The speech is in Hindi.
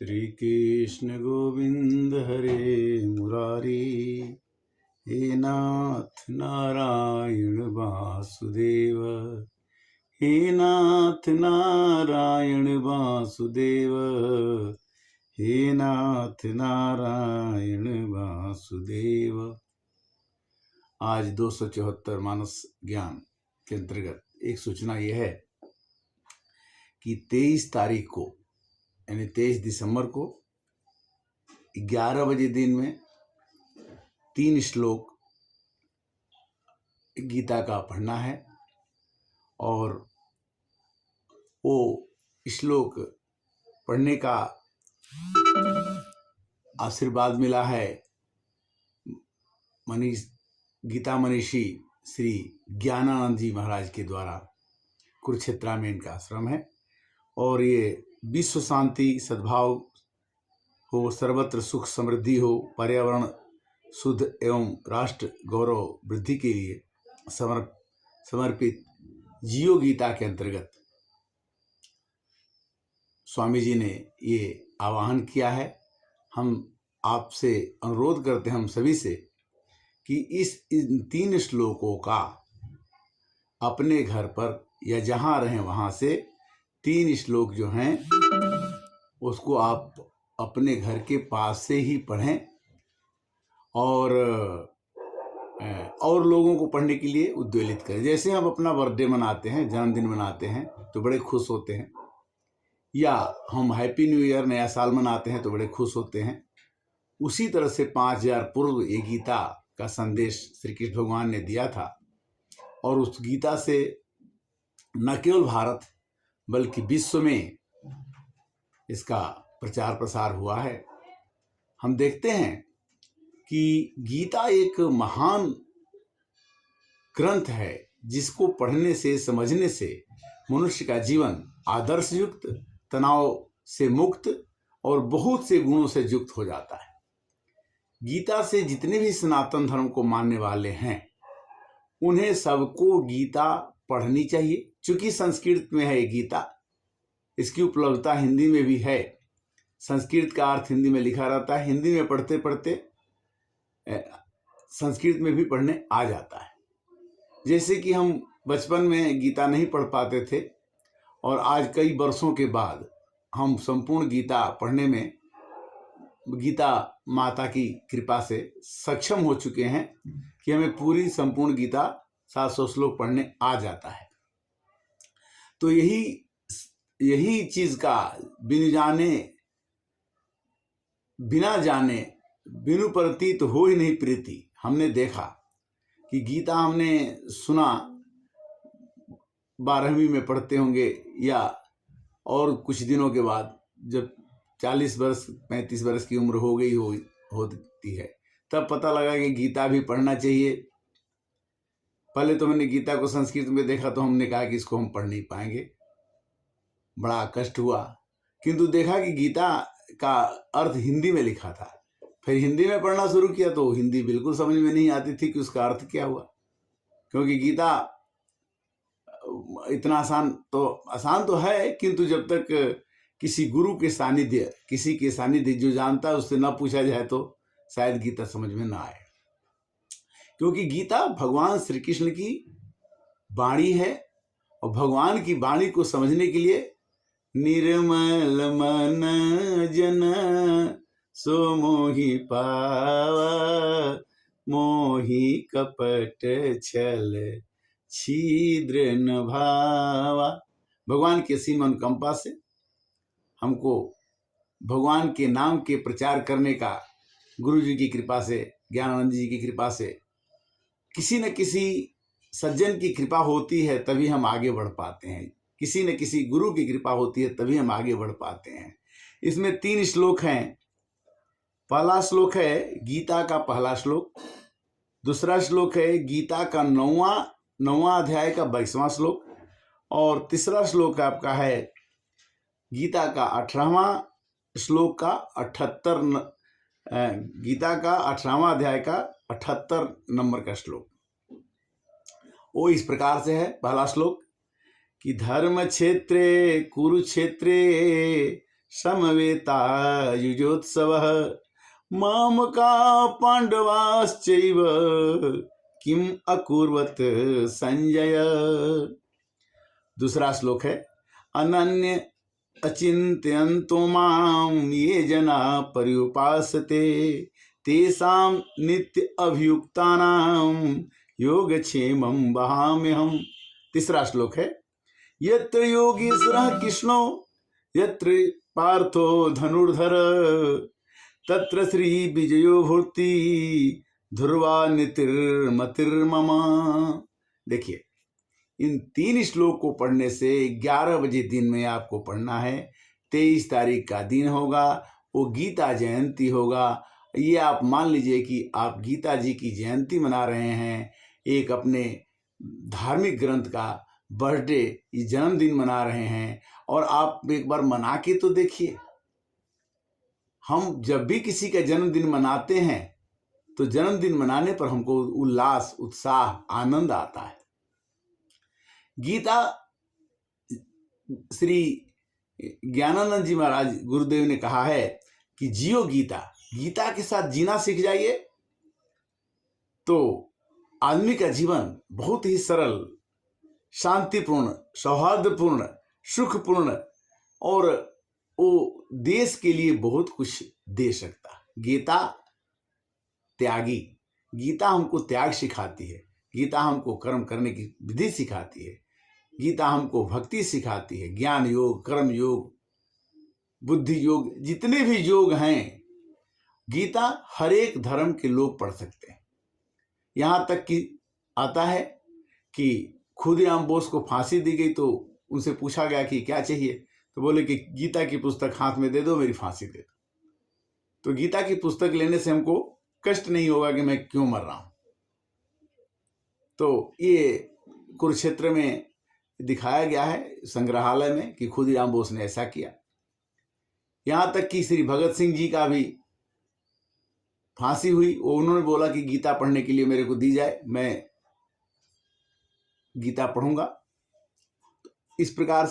श्री कृष्ण गोविंद हरे मुरारी, हे नाथ नारायण वासुदेव, हे नाथ नारायण वासुदेव, हे नाथ नारायण वासुदेव। आज 274 मानस ज्ञान के अंतर्गत एक सूचना यह है कि 23 तारीख को यानी 23 दिसंबर को 11 बजे दिन में 3 श्लोक गीता का पढ़ना है और वो श्लोक पढ़ने का आशीर्वाद मिला है गीता मनीषी श्री ज्ञानानंद जी महाराज के द्वारा। कुरुक्षेत्र में इनका आश्रम है और ये विश्व शांति सद्भाव हो, सर्वत्र सुख समृद्धि हो, पर्यावरण शुद्ध एवं राष्ट्र गौरव वृद्धि के लिए समर्पित जियो गीता के अंतर्गत स्वामी जी ने ये आह्वान किया है। हम आपसे अनुरोध करते हैं, हम सभी से, कि इन 3 श्लोकों का अपने घर पर या जहाँ रहें वहाँ से 3 श्लोक जो हैं उसको आप अपने घर के पास से ही पढ़ें और लोगों को पढ़ने के लिए उद्वेलित करें। जैसे हम अपना बर्थडे मनाते हैं, जन्मदिन मनाते हैं तो बड़े खुश होते हैं, या हम हैप्पी न्यू ईयर नया साल मनाते हैं तो बड़े खुश होते हैं। उसी तरह से 5000 पूर्व ये गीता का संदेश श्री कृष्ण भगवान ने दिया था और उस गीता से न केवल भारत बल्कि विश्व में इसका प्रचार प्रसार हुआ है। हम देखते हैं कि गीता एक महान ग्रंथ है जिसको पढ़ने से, समझने से मनुष्य का जीवन आदर्श युक्त, तनाव से मुक्त और बहुत से गुणों से युक्त हो जाता है। गीता से जितने भी सनातन धर्म को मानने वाले हैं उन्हें सबको गीता पढ़नी चाहिए। चूंकि संस्कृत में है गीता, इसकी उपलब्धता हिंदी में भी है। संस्कृत का अर्थ हिंदी में लिखा रहता है, हिंदी में पढ़ते पढ़ते संस्कृत में भी पढ़ने आ जाता है। जैसे कि हम बचपन में गीता नहीं पढ़ पाते थे और आज कई वर्षों के बाद हम संपूर्ण गीता पढ़ने में गीता माता की कृपा से सक्षम हो चुके हैं कि हमें पूरी संपूर्ण गीता 700 श्लोक पढ़ने आ जाता है। तो यही चीज का बिना जाने बिनु प्रतीत हो ही नहीं प्रीति। हमने देखा कि गीता हमने सुना, 12वीं में पढ़ते होंगे या और कुछ दिनों के बाद जब 40 वर्ष 35 वर्ष की उम्र हो गई होती है तब पता लगा कि गीता भी पढ़ना चाहिए। पहले तो मैंने गीता को संस्कृत में देखा तो हमने कहा कि इसको हम पढ़ नहीं पाएंगे, बड़ा कष्ट हुआ। किंतु देखा कि गीता का अर्थ हिंदी में लिखा था, फिर हिंदी में पढ़ना शुरू किया तो हिंदी बिल्कुल समझ में नहीं आती थी कि उसका अर्थ क्या हुआ। क्योंकि गीता इतना आसान तो है, किंतु जब तक किसी गुरु के सानिध्य, किसी के सानिध्य जो जानता है उससे ना पूछा जाए तो शायद गीता समझ में ना आए। क्योंकि गीता भगवान श्री कृष्ण की वाणी है और भगवान की वाणी को समझने के लिए निर्मल मन जन सो मोहि पावा, मोहि कपट छल छिद्र न भावा। भगवान के असीम अनुकंपा से हमको भगवान के नाम के प्रचार करने का गुरु जी की कृपा से, ज्ञानानंद जी की कृपा से, किसी न किसी सज्जन की कृपा होती है तभी हम आगे बढ़ पाते हैं। किसी न किसी गुरु की कृपा होती है तभी हम आगे बढ़ पाते हैं। इसमें 3 श्लोक हैं। पहला श्लोक है गीता का पहला श्लोक, दूसरा श्लोक है गीता का 9वां अध्याय का 22वां श्लोक और तीसरा श्लोक आपका है गीता का 18वां श्लोक का 78 गीता का 18वां अध्याय का 78 नंबर का श्लोक। वो इस प्रकार से है। पहला श्लोक कि धर्म क्षेत्रे कुरुक्षेत्रे समवेता युजोत्सवः मामका पांडवाश्चैव किम अकुर्वत संजय। दूसरा श्लोक है, अनन्य अचिंत्यन्तो माम ये जना पर्युपासते तेषां नित्य अभियुक्तानां योगक्षेमं वहाम्यहम्। तीसरा श्लोक है, यत्र योगीश्वरः कृष्णो यत्र पार्थो धनुर्धर तत्र श्री विजयो भूति ध्रुवा नितिर्मतिर्मम। देखिए, इन 3 श्लोक को पढ़ने से 11 बजे दिन में आपको पढ़ना है। 23 तारीख का दिन होगा, वो गीता जयंती होगा। ये आप मान लीजिए कि आप गीता जी की जयंती मना रहे हैं, एक अपने धार्मिक ग्रंथ का बर्थडे, ये जन्मदिन मना रहे हैं। और आप एक बार मना के तो देखिए, हम जब भी किसी का जन्मदिन मनाते हैं तो जन्मदिन मनाने पर हमको उल्लास, उत्साह, आनंद आता है। गीता, श्री ज्ञानानंद जी महाराज गुरुदेव ने कहा है कि जियो गीता, गीता के साथ जीना सीख जाइए तो आदमी का जीवन बहुत ही सरल, शांतिपूर्ण, सौहार्दपूर्ण, सुखपूर्ण और वो देश के लिए बहुत कुछ दे सकता। गीता त्यागी, गीता हमको त्याग सिखाती है, गीता हमको कर्म करने की विधि सिखाती है, गीता हमको भक्ति सिखाती है, ज्ञान योग, कर्म योग, बुद्धि योग, जितने भी योग हैं गीता हर एक धर्म के लोग पढ़ सकते हैं। यहाँ तक कि आता है कि खुदीराम बोस को फांसी दी गई तो उनसे पूछा गया कि क्या चाहिए, तो बोले कि गीता की पुस्तक हाथ में दे दो, मेरी फांसी दे दो। तो गीता की पुस्तक लेने से हमको कष्ट नहीं होगा कि मैं क्यों मर रहा हूं। तो ये कुरुक्षेत्र में दिखाया गया है संग्रहालय में कि खुदीराम बोस ने ऐसा किया। यहां तक कि श्री भगत सिंह जी का भी फांसी हुई, वो उन्होंने बोला कि गीता पढ़ने के लिए मेरे को दी जाए, मैं गीता पढ़ूंगा। इस प्रकार से